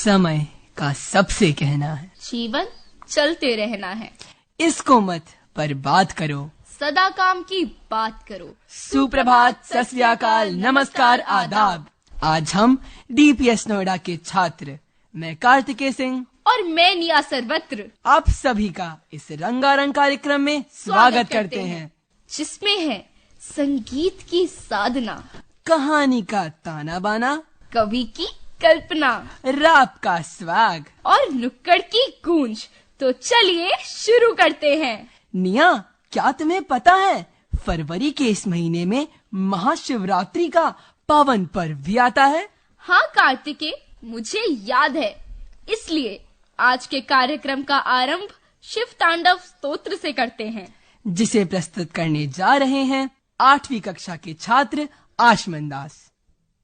समय का सबसे कहना है, जीवन चलते रहना है, इसको मत बर्बाद करो, सदा काम की बात करो। सुप्रभात, सत श्री अकाल, नमस्कार, आदाब। आज हम DPS नोएडा के छात्र, मैं कार्तिकेय सिंह और मैं निया सर्वत्र, आप सभी का इस रंगारंग कार्यक्रम में स्वागत करते हैं, जिसमें है संगीत की साधना, कहानी का ताना बाना, कवि की कल्पना, राप का स्वाग और नुक्कड़ की गूंज। तो चलिए शुरू करते हैं। निया, क्या तुम्हें पता है फरवरी के इस महीने में महाशिवरात्रि का पावन पर्व भी आता है? हाँ कार्तिकेय, मुझे याद है। इसलिए आज के कार्यक्रम का आरंभ शिव तांडव स्तोत्र से करते हैं, जिसे प्रस्तुत करने जा रहे हैं 8वीं कक्षा के छात्र आशमन दास।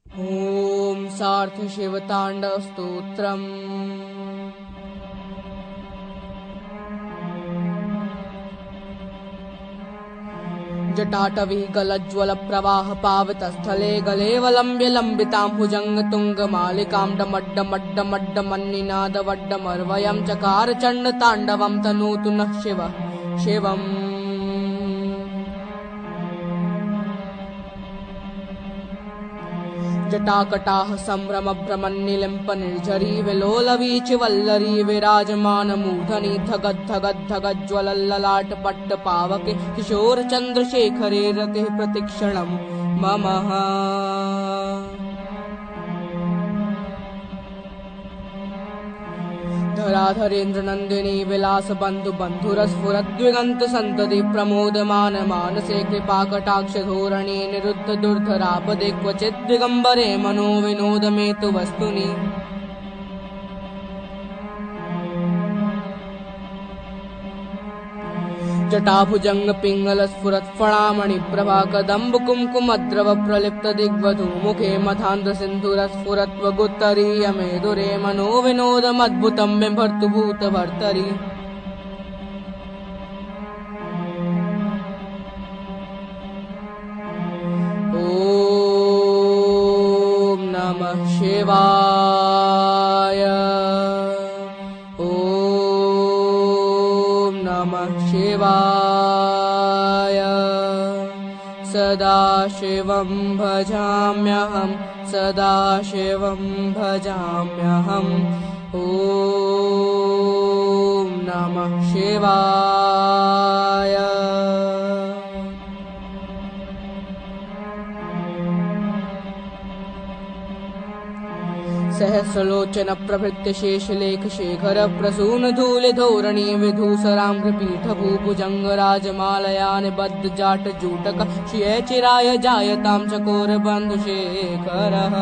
ओम सार्थ शिव तांडव स्तोत्रम। जटाटवी गलज्ज्वल प्रवाह पावित स्थले गलेवलम्ब्य लम्बितां भुजंग तुंग मालिकां डमड्डमड्डमड्ड मन्निनाद वड्डमर्वयं चकार चंड तांडवं तनोतु नः शिवः शिवम्। जटाकटाह संभ्रम भ्रमन्निलिम्प निर्झरी विलोलवीचि वल्लरी विराजमान मूर्धनि धगद् धगद् धगज्ज्वलल्ललाट पट्ट पावके किशोर चंद्रशेखरे रतिः प्रतिक्षणं ममः। धराधरेन्द्र नंदिनी विलास बंधु बंधुरस्फुरद्विगंत संतति प्रमोदमान मानसे कृपा कटाक्ष धोरणे निरुद्ध दुर्धरापदे क्वचित् दिगंबरे मनो विनोद में तु वस्तुनि। जटाभुजंग पिंगल स्फुरत् फणामणि प्रभा कदम्ब कुमकुमद्रव प्रलिप्त दिग्वधू मुखे मधांध्र सिंधुर स्फुरत् वगुत्तरीय मेधुरे मनो विनोदमद्भुतं बिभर्तु भूत भर्तरि। ओम नमः शिवाय। शिवाय। सदाशिवं भजाम्यहं सदाशिवं भजाम्यहम्। ओम नमः शिवाय। सहस्रलोचन प्रभृत्य शेषलेख शेखर प्रसून धूल धोरणी विधूसरांघ्र पीठ भूभुजंग राजमालया निबद्ध जाट जूटक श्रिय चिराय जायतां चकोर बंधु शेखरः।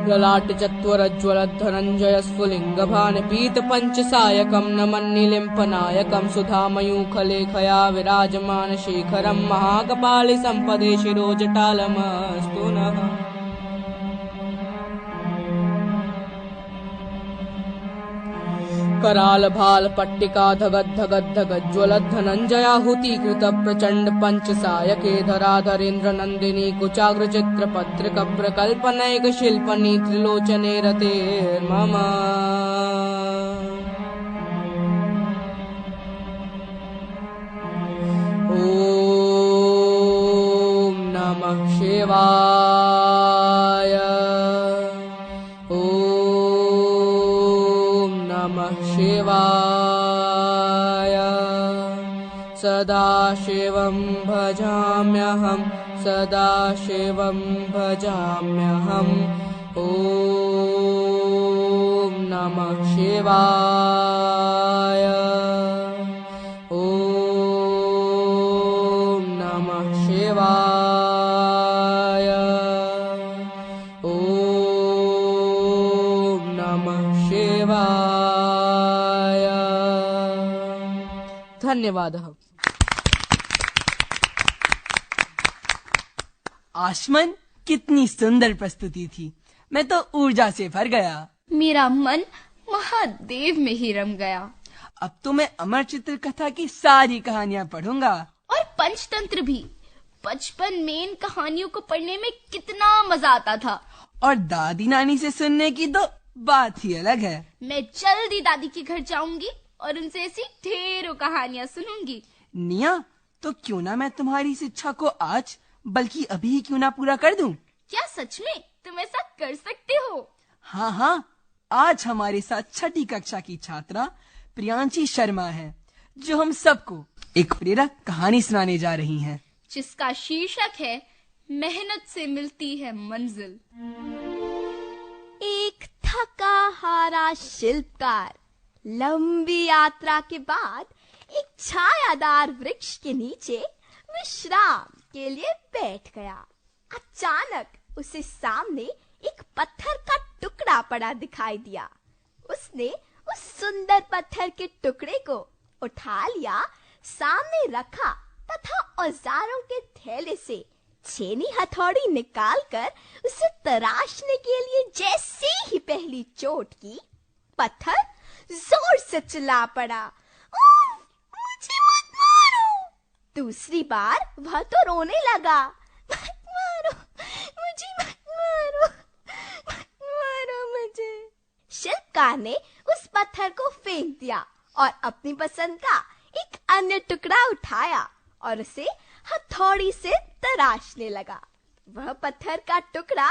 ललाट चत्वरज्ज्वल धनंजय स्फुलिंग भान पीत पंच सायकं नमन्निलिम्पनायकं सुधामयूखलेखया विराजमान शेखरं महाकपालि संपदे शिरो जटालमस्तु नः। कराल भाल पट्टिका धगद् धगद् धगज्ज्वलद् धनंजयाहुतीकृत प्रचंड पंच सायके धराधरेन्द्र नंदिनी कुचाग्र चित्र पत्रिक प्रकल्पनैक शिल्पनी त्रिलोचने रते मम। ओम नमः शिवाय। शिवाय। सदाशिवं भजाम्यहं सदाशिवं भजाम्यहम्। ओम नमः शिवाय। ओम नमः शिवाय। ओम नमः शिवाय। धन्यवाद। आशमन, कितनी सुंदर प्रस्तुति थी, मैं तो ऊर्जा से भर गया। मेरा मन महादेव में ही रम गया। अब तो मैं अमर चित्र कथा की सारी कहानियाँ पढ़ूंगा और पंचतंत्र भी। बचपन में इन कहानियों को पढ़ने में कितना मजा आता था। और दादी नानी से सुनने की तो बात ही अलग है। मैं जल्दी दादी के घर जाऊंगी और उनसे ऐसी ढेरों कहानियां सुनूंगी। निया, तो क्यों ना मैं तुम्हारी इस इच्छा को आज बल्कि अभी ही क्यों ना पूरा कर दूं? क्या सच में तुम ऐसा कर सकते हो? हाँ हाँ, आज हमारे साथ छठी कक्षा की छात्रा प्रियांशी शर्मा है, जो हम सबको एक प्रेरक कहानी सुनाने जा रही हैं, जिसका शीर्षक है मेहनत से मिलती है मंजिल। एक थका हारा शिल्पकार लंबी यात्रा के बाद एक छायादार वृक्ष के नीचे विश्राम के लिए बैठ गया। अचानक उसे सामने एक पत्थर का टुकड़ा पड़ा दिखाई दिया। उसने उस सुंदर पत्थर के टुकड़े को उठा लिया, सामने रखा तथा औजारों के थैले से छेनी हथौड़ी निकालकर उसे तराशने के लिए जैसे ही पहली चोट की, पत्थर जोर से चिल्ला पड़ा, मुझे मत मारो। दूसरी बार वह तो रोने लगा, मत मारो मुझे, मत मारो, मत मारो मुझे। शिल्पकार ने उस पत्थर को फेंक दिया और अपनी पसंद का एक अन्य टुकड़ा उठाया और उसे हथौड़ी से तराशने लगा। वह पत्थर का टुकड़ा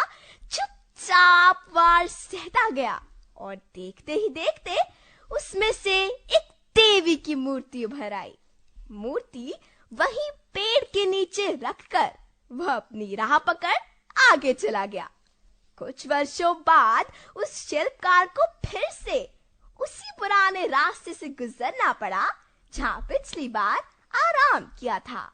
चुपचाप वार सहता गया और देखते ही देखते उसमें से एक देवी की मूर्ति उभर आई। मूर्ति वहीं पेड़ के नीचे रखकर वह अपनी राह पकड़ आगे चला गया। कुछ वर्षों बाद उस शिल्पकार को फिर से उसी पुराने रास्ते से गुजरना पड़ा जहां पिछली बार आराम किया था।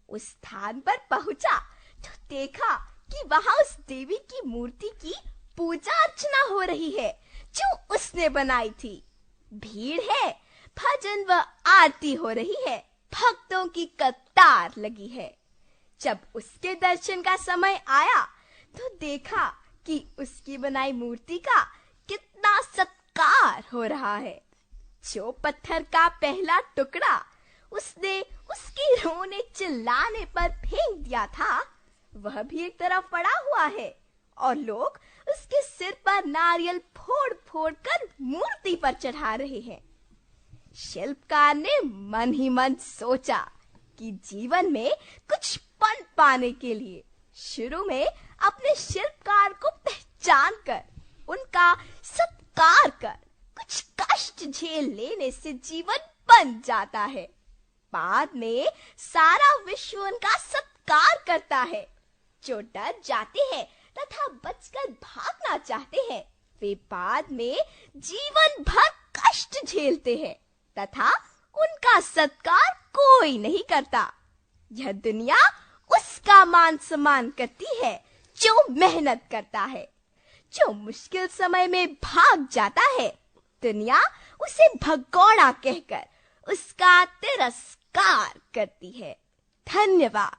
उस स्थान पर पहुंचा तो देखा कि वहां उस देवी की मूर्ति की पूजा अर्चना हो रही है जो उसने बनाई थी। भीड़ है, भजन व आरती हो रही है, भक्तों की कतार लगी है। जब उसके दर्शन का समय आया तो देखा कि उसकी बनाई मूर्ति का कितना सत्कार हो रहा है। जो पत्थर का पहला टुकड़ा उसने उसकी रोने चिल्लाने पर फेंक दिया था, वह भी एक तरफ पड़ा हुआ है और लोग उसके सिर पर नारियल फोड़ फोड़ कर मूर्ति पर चढ़ा रहे हैं। शिल्पकार ने मन ही मन सोचा कि जीवन में कुछ पन पाने के लिए शुरू में अपने शिल्पकार को पहचान कर उनका सत्कार कर कुछ कष्ट झेल लेने से जीवन बन जाता है। बाद में सारा विश्व उनका सत्कार करता है। जो डर जाते हैं तथा बचकर भागना चाहते हैं, वे बाद में जीवन भर कष्ट झेलते हैं तथा उनका सत्कार कोई नहीं करता। यह दुनिया उसका मान सम्मान करती है जो मेहनत करता है। जो मुश्किल समय में भाग जाता है, दुनिया उसे भगौड़ा कहकर उसका तिरस्कार करती है। धन्यवाद।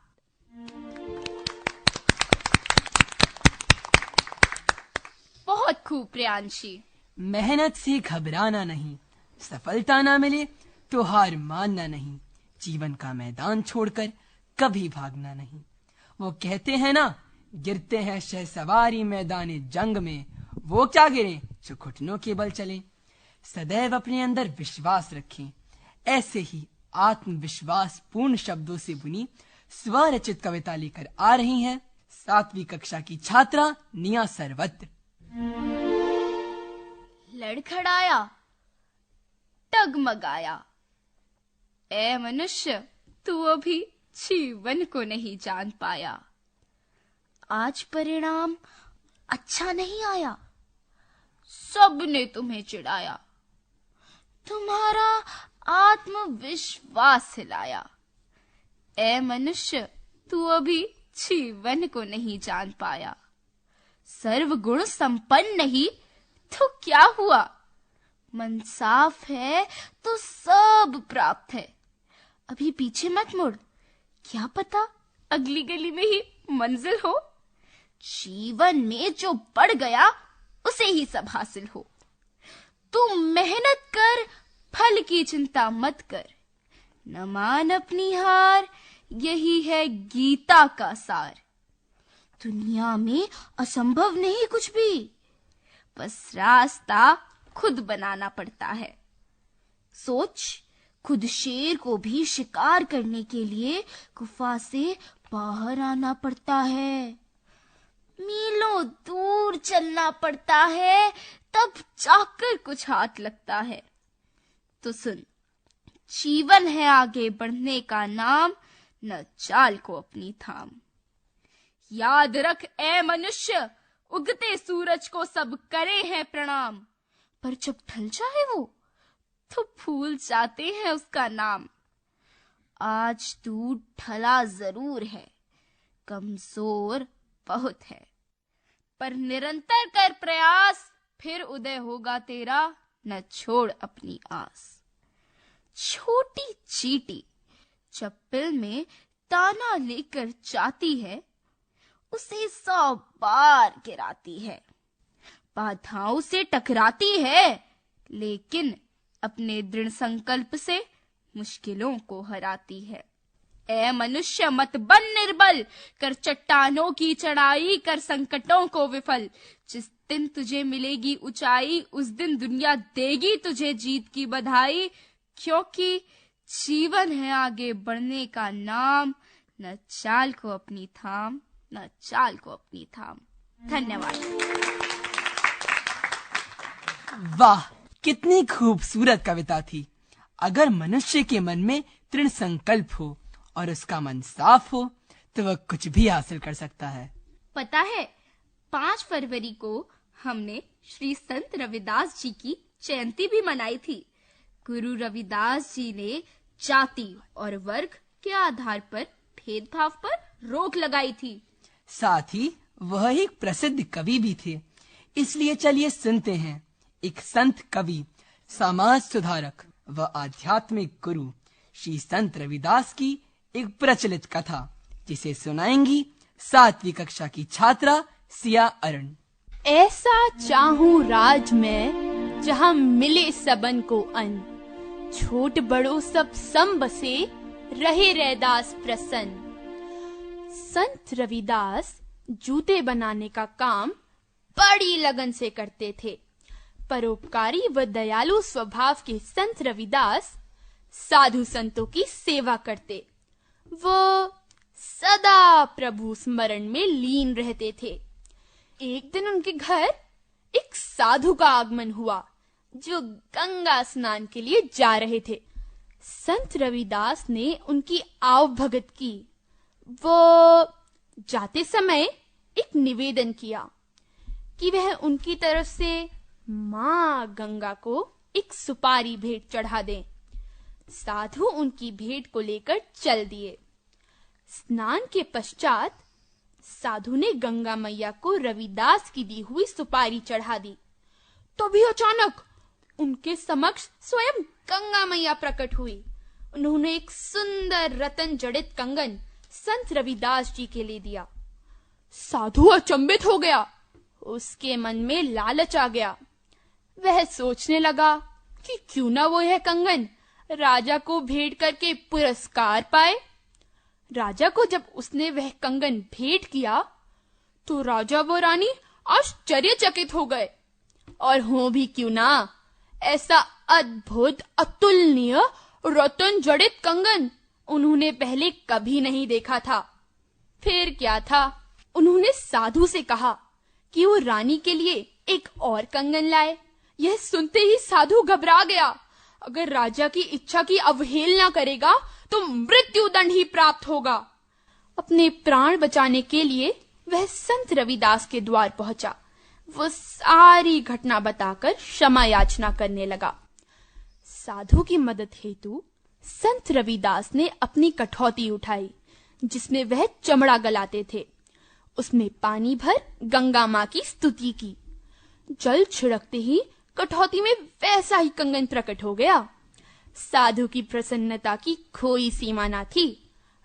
बहुत खूब प्रियांशी। मेहनत से घबराना नहीं, सफलता ना मिले तो हार मानना नहीं, जीवन का मैदान छोड़कर कभी भागना नहीं। वो कहते हैं ना, गिरते हैं शहसवारी मैदाने जंग में, वो क्या गिरे जो घुटनों के बल चले। सदैव अपने अंदर विश्वास रखें। ऐसे ही आत्मविश्वास पूर्ण शब्दों से बुनी स्वरचित कविता लेकर आ रही हैं 7वीं कक्षा की छात्रा निया सर्वत्र। लड़खड़ाया, टगमगाया, ए मनुष्य तू अभी जीवन को नहीं जान पाया। आज परिणाम अच्छा नहीं आया, सबने तुम्हें चिढ़ाया, तुम्हारा आत्मविश्वास हिलाया। ए मनुष्य तू अभी जीवन को नहीं जान पाया। सर्वगुण संपन्न नहीं तो क्या हुआ, मन साफ है तो सब प्राप्त है। अभी पीछे मत मुड़, क्या पता अगली गली में ही मंजिल हो। जीवन में जो बढ़ गया उसे ही सब हासिल हो। तू मेहनत कर, फल की चिंता मत कर, न मान अपनी हार, यही है गीता का सार। दुनिया में असंभव नहीं कुछ भी, बस रास्ता खुद बनाना पड़ता है। सोच, खुद शेर को भी शिकार करने के लिए गुफा से बाहर आना पड़ता है, मीलों दूर चलना पड़ता है, तब जाकर कुछ हाथ लगता है। तो सुन, जीवन है आगे बढ़ने का नाम, न चाल को अपनी थाम। याद रख ए मनुष्य, उगते सूरज को सब करे हैं प्रणाम, पर जब ढल जाए वो तो भूल जाते हैं उसका नाम। आज तू ढला जरूर है, कमजोर बहुत है, पर निरंतर कर प्रयास, फिर उदय होगा तेरा, न छोड़ अपनी आस। छोटी चींटी जब बिल में दाना लेकर जाती है, उसे 100 बार गिराती है, बाधाओं से टकराती है, लेकिन अपने दृढ़ संकल्प से मुश्किलों को हराती है। ए मनुष्य मत बन निर्बल, कर चट्टानों की चढ़ाई, कर संकटों को विफल। जिस दिन तुझे मिलेगी ऊंचाई, उस दिन दुनिया देगी तुझे जीत की बधाई, क्योंकि जीवन है आगे बढ़ने का नाम, न चाल को अपनी थाम, न चाल को अपनी थाम। धन्यवाद। वाह, कितनी खूबसूरत कविता थी। अगर मनुष्य के मन में दृढ़ संकल्प हो और उसका मन साफ हो तो वह कुछ भी हासिल कर सकता है। पता है, 5 फरवरी को हमने श्री संत रविदास जी की जयंती भी मनाई थी। गुरु रविदास जी ने जाति और वर्ग के आधार पर भेदभाव पर रोक लगाई थी। साथ ही वह एक प्रसिद्ध कवि भी थे। इसलिए चलिए सुनते हैं एक संत कवि, समाज सुधारक व आध्यात्मिक गुरु श्री संत रविदास की एक प्रचलित कथा, जिसे सुनाएंगी 7वीं कक्षा की छात्रा सिया अरुण। ऐसा चाहूं राज में जहां मिले सबन को अन्न, छोट बड़ो सब सम बसे रहे रैदास प्रसन्न। संत रविदास जूते बनाने का काम बड़ी लगन से करते थे। परोपकारी व दयालु स्वभाव के संत रविदास साधु संतों की सेवा करते। वो सदा प्रभु स्मरण में लीन रहते थे। एक दिन उनके घर एक साधु का आगमन हुआ, जो गंगा स्नान के लिए जा रहे थे। संत रविदास ने उनकी आवभगत की। वो जाते समय एक निवेदन किया कि वह उनकी तरफ से मां गंगा को एक सुपारी भेंट चढ़ा दें। साधु उनकी भेंट को लेकर चल दिए। स्नान के पश्चात साधु ने गंगा मैया को रविदास की दी हुई सुपारी चढ़ा दी। तभी अचानक उनके समक्ष स्वयं गंगा मैया प्रकट हुई। उन्होंने एक सुंदर रतन जड़ित कंगन संत रविदास जी के लिए दिया। साधु अचंभित हो गया। उसके मन में लालच आ गया। वह सोचने लगा कि क्यों ना वो यह कंगन राजा को भेंट करके पुरस्कार पाए। राजा को जब उसने वह कंगन भेंट किया तो राजा व रानी आश्चर्यचकित हो गए। और हो भी क्यों ना, ऐसा अद्भुत अतुलनीय रतन जड़ित कंगन उन्होंने पहले कभी नहीं देखा था। फिर क्या था, उन्होंने साधु से कहा कि वो रानी के लिए एक और कंगन लाए। यह सुनते ही साधु घबरा गया। अगर राजा की इच्छा की अवहेलना करेगा तो मृत्युदंड ही प्राप्त होगा। अपने प्राण बचाने के लिए वह संत रविदास के द्वार पहुंचा। वो सारी घटना बताकर क्षमा याचना करने लगा। साधु की मदद हेतु संत रविदास ने अपनी कठौती उठाई, जिसमें वह चमड़ा गलाते थे। उसमें पानी भर गंगा मां की स्तुति की। जल छिड़कते ही कठौती में वैसा ही कंगन प्रकट हो गया। साधु की प्रसन्नता की कोई सीमा न थी।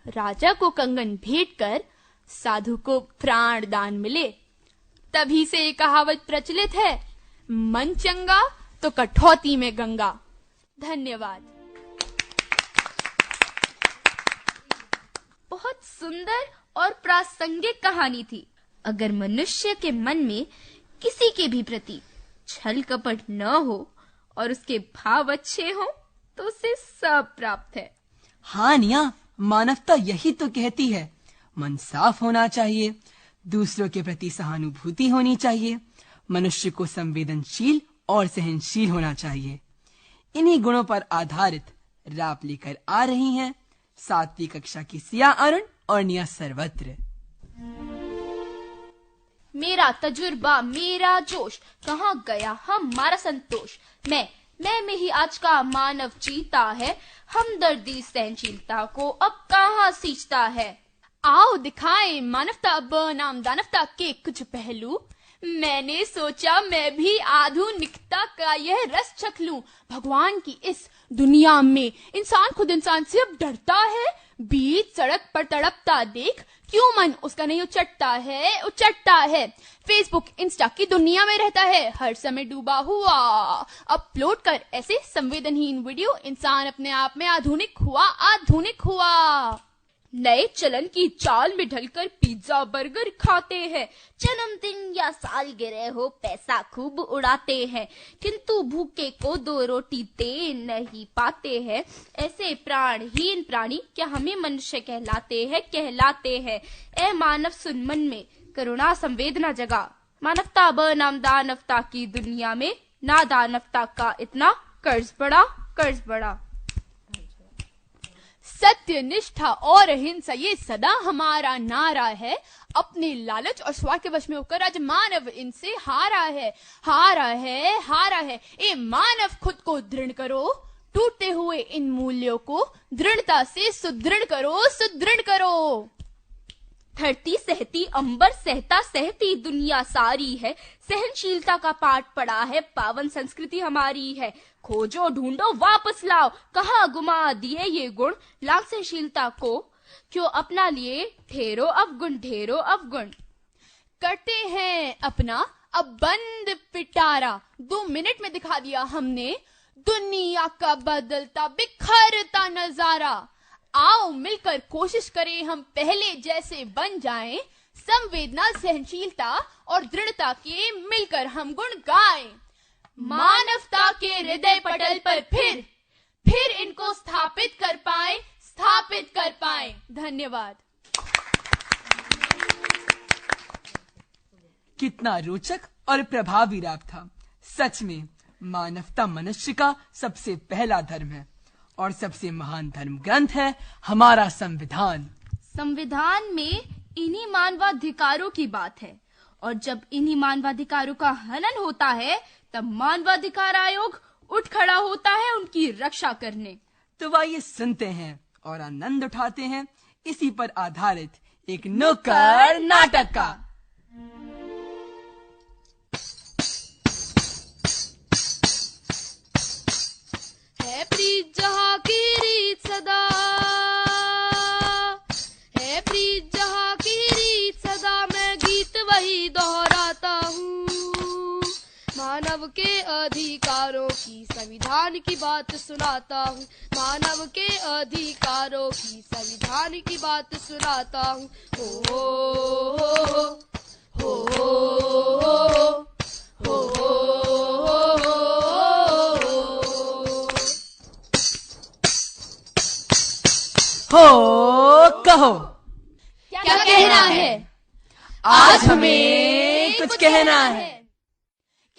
राजा को कंगन भेंट कर साधु को प्राण दान मिले। तभी से एक कहावत प्रचलित है, मन चंगा तो कठौती में गंगा। धन्यवाद। सुंदर और प्रासंगिक कहानी थी। अगर मनुष्य के मन में किसी के भी प्रति छल कपट न हो और उसके भाव अच्छे हो तो उसे सब प्राप्त है। हाँ निया, मानवता यही तो कहती है। मन साफ होना चाहिए, दूसरों के प्रति सहानुभूति होनी चाहिए, मनुष्य को संवेदनशील और सहनशील होना चाहिए। इन्हीं गुणों पर आधारित राप लेकर आ रही हैं 7वीं कक्षा की सिया अरुण और निया सर्वत्र। मेरा तजुर्बा, मेरा जोश, कहाँ गया हमारा संतोष। मैं में ही आज का मानव जीता है, हमदर्दी सहनशीलता को अब कहाँ सींचता है। आओ दिखाएं मानवता बनाम दानवता के कुछ पहलू। मैंने सोचा मैं भी आधुनिकता का यह रस चख लूं। भगवान की इस दुनिया में इंसान खुद इंसान से अब डरता है। बीच सड़क पर तड़पता देख क्यों मन उसका नहीं उचटता है। फेसबुक इंस्टा की दुनिया में रहता है, हर समय डूबा हुआ। अपलोड कर ऐसे संवेदनहीन वीडियो, इंसान अपने आप में आधुनिक हुआ। नए चलन की चाल में ढलकर पिज्जा बर्गर खाते हैं, जन्मदिन या सालगिरह हो पैसा खूब उड़ाते हैं, किंतु भूखे को 2 रोटी दे नहीं पाते हैं। ऐसे प्राणहीन प्राणी क्या हमें मनुष्य कहलाते हैं। ए मानव सुन, मन में करुणा संवेदना जगा। मानवता बनाम दानवता की दुनिया में ना दानवता का इतना कर्ज बड़ा। सत्य, निष्ठा और अहिंसा ये सदा हमारा नारा है। अपने लालच और स्वार्थ के वश में होकर आज मानव इनसे हारा है। ए मानव, खुद को दृढ़ करो, टूटते हुए इन मूल्यों को दृढ़ता से सुदृढ़ करो। धरती सहती, अंबर सहता सहती दुनिया सारी है। सहनशीलता का पाठ पढ़ा है, पावन संस्कृति हमारी है। खोजो ढूंढो वापस लाओ, कहाँ गुमा दिए ये गुण। लांग सहनशीलता को क्यों अपना लिए, ढेरों अवगुण। करते हैं अपना अब बंद पिटारा, 2 मिनट में दिखा दिया हमने दुनिया का बदलता बिखरता नजारा। आओ मिलकर कोशिश करें हम पहले जैसे बन जाएं। संवेदना, सहनशीलता और दृढ़ता के मिलकर हम गुण गाएं। मानवता के हृदय पटल पर फिर इनको स्थापित कर पाएं। धन्यवाद। कितना रोचक और प्रभावी राप था। सच में मानवता मनुष्य का सबसे पहला धर्म है और सबसे महान धर्म ग्रंथ है हमारा संविधान। संविधान में इन्हीं मानवाधिकारों की बात है, और जब इन्हीं मानवाधिकारों का हनन होता है तब मानवाधिकार आयोग उठ खड़ा होता है उनकी रक्षा करने। तो आइए सुनते हैं और आनंद उठाते हैं इसी पर आधारित एक नुक्कड़ नाटक का। है प्रीत जहाँ की रीत सदा, है प्रीत जहाँ की रीत सदा, मैं गीत वही दोहराता हूँ। मानव के अधिकारों की संविधान की बात सुनाता हूँ, मानव के अधिकारों की संविधान की बात सुनाता हूँ। हो कहो क्या कहना है? आज हमें कुछ कहना है।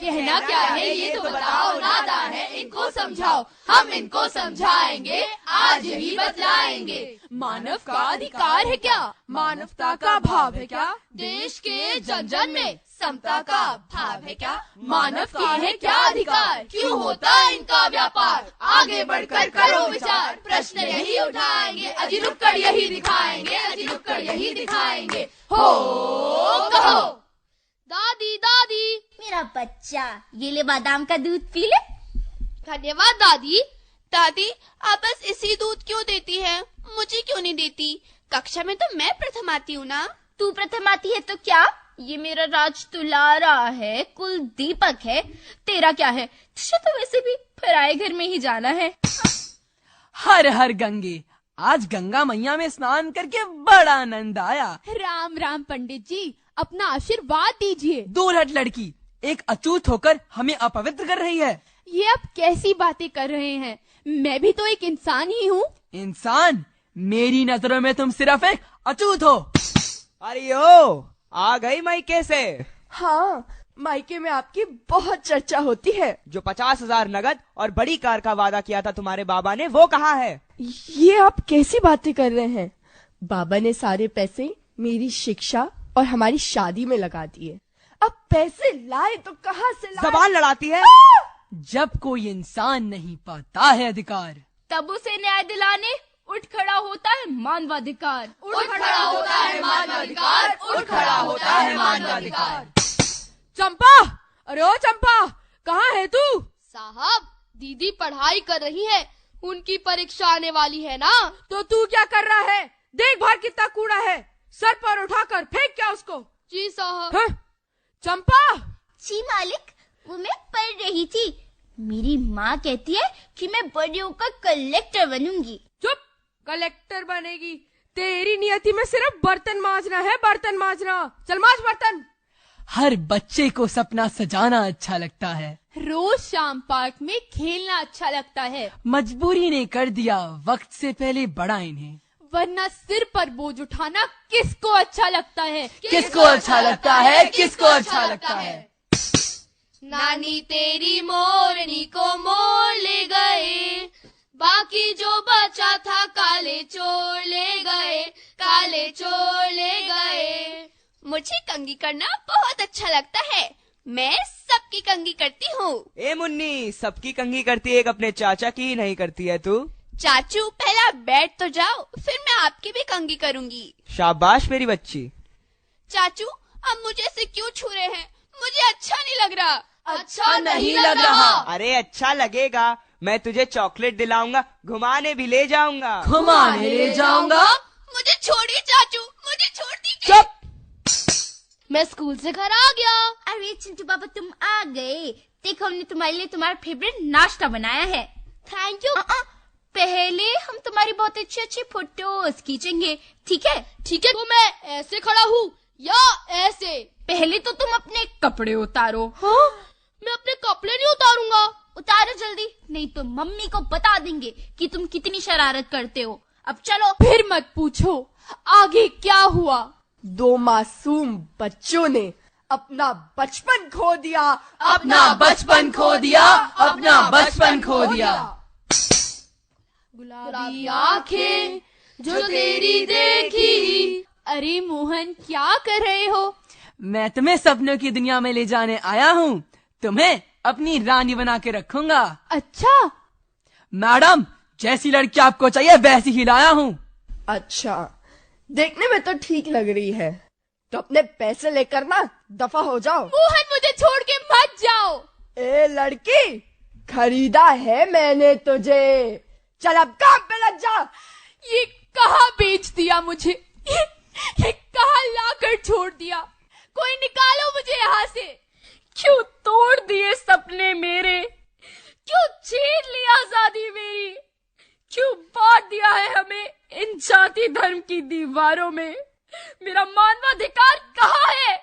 कहना क्या है ये तो बताओ, नादान है इनको समझाओ, हम इनको समझाएंगे, आज ही बतलाएंगे। मानव का अधिकार है क्या? मानवता का भाव है क्या? देश के जन जन में समता का भाव है क्या? मानव के है क्या अधिकार? क्यों होता इनका व्यापार? आगे बढ़कर करो विचार, प्रश्न यही उठाएंगे, अजी नुक्कड़ यही दिखाएंगे, अजी नुक्कड़ यही दिखाएंगे। हो कहो। दादी दादी, मेरा बच्चा, ये ले बादाम का दूध पी ले। धन्यवाद दादी। दादी, आप बस इसी दूध क्यों देती है, मुझे क्यों नहीं देती? कक्षा में तो मैं प्रथम आती हूँ ना। तू प्रथम आती है तो क्या, ये मेरा राज दुलारा है, कुल दीपक है। तेरा क्या है, तुझे तो वैसे भी पराए घर में ही जाना है। हर हर गंगे, आज गंगा मैया में स्नान करके बड़ा आनंद आया। राम राम पंडित जी, अपना आशीर्वाद दीजिए। दूर हट लड़की, एक अछूत होकर हमें अपवित्र कर रही है। ये आप कैसी बातें कर रहे हैं? मैं भी तो एक इंसान ही हूँ। इंसान? मेरी नजरों में तुम सिर्फ एक अछूत हो। अरे ओ, आ गई मायके से। हाँ, मायके में आपकी बहुत चर्चा होती है। जो 50,000 नगद और बड़ी कार का वादा किया था तुम्हारे बाबा ने, वो कहाँ है? ये आप कैसी बातें कर रहे हैं? बाबा ने सारे पैसे मेरी शिक्षा और हमारी शादी में लगा दिए। अब पैसे लाए तो कहाँ से लाए? जबान लड़ाती है। जब कोई इंसान नहीं पाता है अधिकार, तब उसे न्याय दिलाने उठ खड़ा होता है मानवाधिकार। उठ खड़ा होता है मानवाधिकार। उठ खड़ा होता है मानवाधिकार। चंपा, अरे ओ चंपा, कहाँ है तू? साहब, दीदी पढ़ाई कर रही है, उनकी परीक्षा आने वाली है ना। तो तू क्या कर रहा है? देख बाहर कितना कूड़ा है, सर पर उठाकर फेंक क्या उसको। जी साहब। हाँ? चंपा। जी मालिक, वो मैं पढ़ रही थी। मेरी माँ कहती है कि मैं बड़े होकर कलेक्टर बनूंगी। चुप, कलेक्टर बनेगी? तेरी नियति में सिर्फ बर्तन मांजना है, बर्तन मांजना। चल मांज बर्तन। हर बच्चे को सपना सजाना अच्छा लगता है, रोज शाम पार्क में खेलना अच्छा लगता है, मजबूरी ने कर दिया वक्त से पहले बड़ा इन्हें। वरना सिर पर बोझ उठाना किसको अच्छा लगता है? किसको अच्छा लगता है? किसको अच्छा लगता है? नानी तेरी मोरनी को मोर ले गए, बाकी जो बचा था काले चोर ले गए, काले चोर ले गए। मुझे कंघी करना बहुत अच्छा लगता है, मैं सबकी कंघी करती हूँ। ए मुन्नी, सबकी कंघी करती है, एक अपने चाचा की ही नहीं करती है तू। चाचू पहला बैठ तो जाओ, फिर मैं आपकी भी कंघी करूँगी। शाबाश मेरी बच्ची। चाचू, अब मुझे से क्यों छू रहे हैं? मुझे अच्छा नहीं लग रहा। अच्छा नहीं लग रहा। अरे अच्छा लगेगा, मैं तुझे चॉकलेट दिलाऊंगा, घुमाने भी ले जाऊंगा। घुमाने ले जाऊंगा? मुझे छोड़िए चाचू, मुझे छोड़ दीजिए। चुप! मैं स्कूल से घर आ गया। अरे चिंटू बाबा, तुम आ गए। देखो, हमने तुम्हारे लिए तुम्हारा फेवरेट नाश्ता बनाया है। Thank you. पहले हम तुम्हारी बहुत अच्छी अच्छी फोटोज खींचेंगे, ठीक है? ठीक है, तो मैं ऐसे खड़ा हूँ या ऐसे? पहले तो तुम अपने कपड़े उतारो। हाँ? मैं अपने कपड़े नहीं उतारूंगा। उतारो जल्दी, नहीं तो मम्मी को बता देंगे कि तुम कितनी शरारत करते हो। अब चलो। फिर मत पूछो आगे क्या हुआ। 2 मासूम बच्चों ने अपना बचपन खो दिया, अपना बचपन खो दिया, अपना बचपन खो दिया। गुलाबी आंखें जो तेरी देखी। अरे मोहन, क्या कर रहे हो? मैं तुम्हें सपनों की दुनिया में ले जाने आया हूँ, तुम्हें अपनी रानी बना के रखूंगा। अच्छा मैडम, जैसी लड़की आपको चाहिए वैसी ही लाया हूँ। अच्छा, देखने में तो ठीक लग रही है, तो अपने पैसे लेकर ना दफा हो जाओ। मोहन, मुझे छोड़ के मत जाओ। ए लड़की, खरीदा है मैंने तुझे, चल अब काम पे लग जा। ये कहाँ बेच दिया मुझे? ये कहाँ लाकर छोड़ दिया? कोई निकालो मुझे यहाँ से। क्यों तोड़ दिए सपने मेरे? क्यों छीन ली आजादी मेरी? क्यों बांट दिया है हमें इन जाति धर्म की दीवारों में? मेरा मानवाधिकार कहाँ है?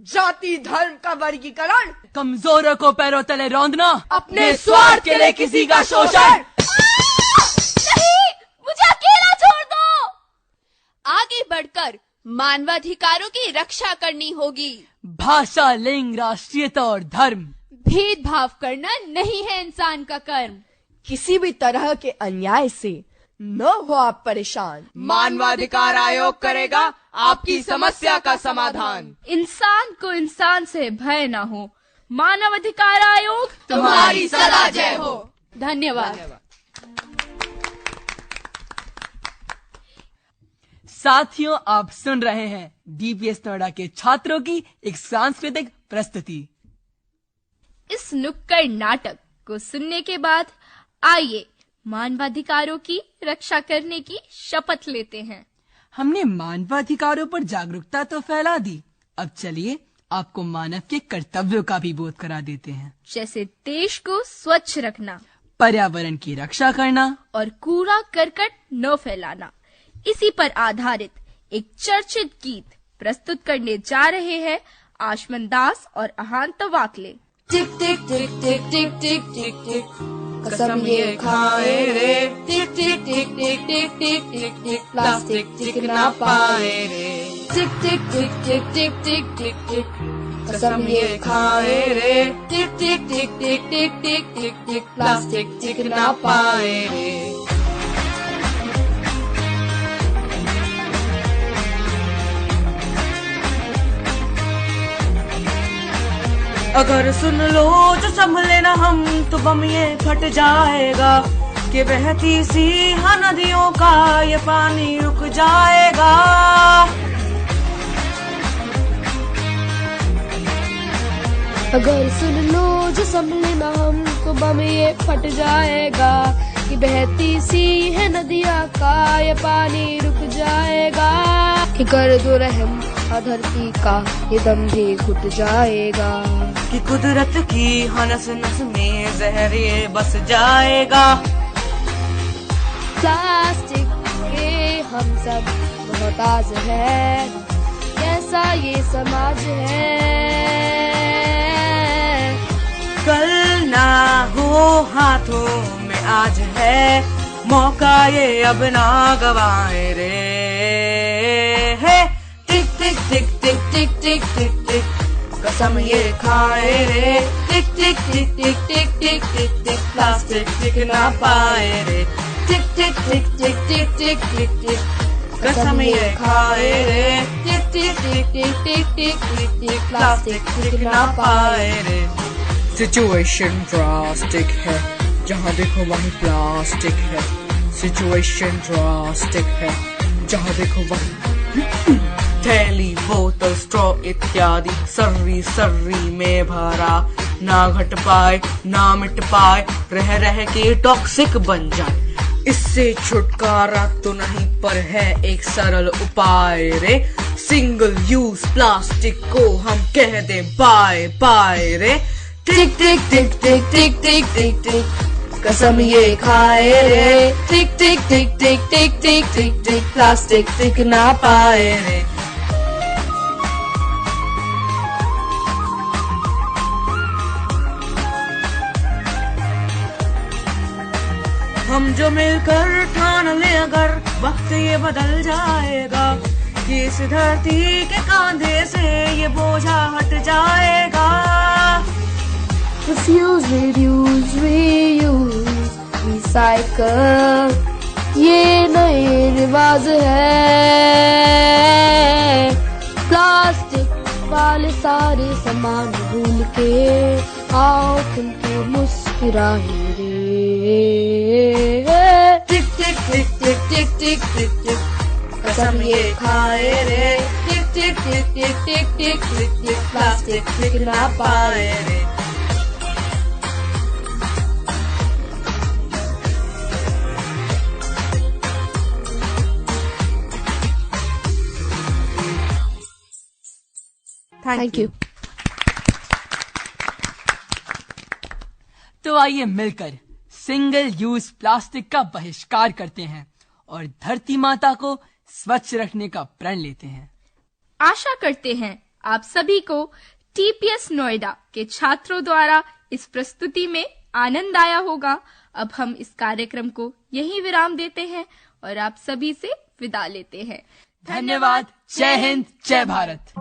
जाति धर्म का वर्गीकरण, कमजोरों को पैरों तले रौंदना, अपने स्वार्थ के लिए किसी का शोषण। नहीं, मुझे अकेला छोड़ दो। आगे बढ़कर मानवाधिकारों की रक्षा करनी होगी। भाषा, लिंग, राष्ट्रीयता और धर्म, भेदभाव करना नहीं है इंसान का कर्म। किसी भी तरह के अन्याय से न हो आप परेशान, मानवाधिकार आयोग करेगा आपकी समस्या का समाधान। इंसान को इंसान से भय न हो, मानवाधिकार आयोग तुम्हारी सदा जय हो। धन्यवाद। साथियों, आप सुन रहे हैं डीपीएस नोएडा के छात्रों की एक सांस्कृतिक प्रस्तुति। इस नुक्कड़ नाटक को सुनने के बाद आइए मानवाधिकारों की रक्षा करने की शपथ लेते हैं। हमने मानवाधिकारों पर जागरूकता तो फैला दी, अब चलिए आपको मानव के कर्तव्यों का भी बोध करा देते हैं। जैसे देश को स्वच्छ रखना, पर्यावरण की रक्षा करना और कूड़ा करकट न फैलाना, इसी पर आधारित एक चर्चित गीत प्रस्तुत करने जा रहे हैं आशमन दास और अहांत वाकले। टिक टिक टिक टिक टिक टिक टिक टिक कसम ये खाए रे, टिक टिक टिक टिक टिक टिक टिक टिक प्लास्टिक टिक ना पाए रे, टिक टिक टिक टिक टिक टिक टिक टिक कसम ये खाए रे, टिक टिक टिक टिक टिक टिक टिक टिक प्लास्टिक टिक ना पाए रे। अगर सुन लो जो संभले ना हम तो बम ये फट जाएगा, कि बहती सी नदियों का ये पानी रुक जाएगा। अगर सुन लो जो संभले ना हम तो बम ये फट जाएगा, कि बहती सी है नदियाँ का ये पानी रुक जाएगा। कि कर दो रहम धरती का ये दम भी घुट जाएगा, कि कुदरत की नस नस में जहर ये बस जाएगा। प्लास्टिक के हम सब मोहताज है, कैसा ये समाज है। कल ना हो हाथों में आज है, मौका ये अब ना गवाए रे। टिक टिक टिक टिक टिक टिक टिक टिक कसम ये खाए रे, टिक टिक टिक टिक टिक टिक टिक टिक प्लास्टिक टिक ना पाए रे, टिक टिक टिक टिक टिक टिक टिक टिक कसम ये खाए रे, टिक टिक टिक टिक टिक टिक टिक टिक प्लास्टिक टिक ना पाए रे। सिचुएशन ड्रास्टिक है, जहाँ देखो वहीं प्लास्टिक है। सिचुएशन ड्रास्टिक है, जहाँ देखो वहीं थैली बोतल स्ट्रॉ इत्यादि सर्री सर्री में भरा, ना घट पाए ना मिट पाए, रह रह के टॉक्सिक बन जाए। इससे छुटकारा तो नहीं पर है एक सरल उपाय रे, सिंगल यूज प्लास्टिक को हम कह दे बाय बाय रे। टिक टिक टिक टिक टिक टिक टिक टिक कसम ये खाए रे, टिक टिक टिक टिक टिक टिक टिक टिक प्लास्टिक टिक ना पाए रे। हम जो मिलकर ठान ले अगर वक्त ये बदल जाएगा, कि इस धरती के कांधे से ये बोझा हट जाएगा। Refuse, reduce, reuse, recycle, ये नए रिवाज है। प्लास्टिक वाले सारे सामान भूल के आओ तुमको मुस्कुराए रे। टिक टिक टिक टिक टिक टिक टिक टिक कसम ये खाए रे, टिक टिक टिक टिक टिक टिक टिक टिक प्लास्टिक टिक ना पाए रे। Thank you. तो आइए मिलकर सिंगल यूज प्लास्टिक का बहिष्कार करते हैं और धरती माता को स्वच्छ रखने का प्रण लेते हैं। आशा करते हैं आप सभी को टीपीएस नोएडा के छात्रों द्वारा इस प्रस्तुति में आनंद आया होगा। अब हम इस कार्यक्रम को यहीं विराम देते हैं और आप सभी से विदा लेते हैं। धन्यवाद। जय हिंद, जय भारत।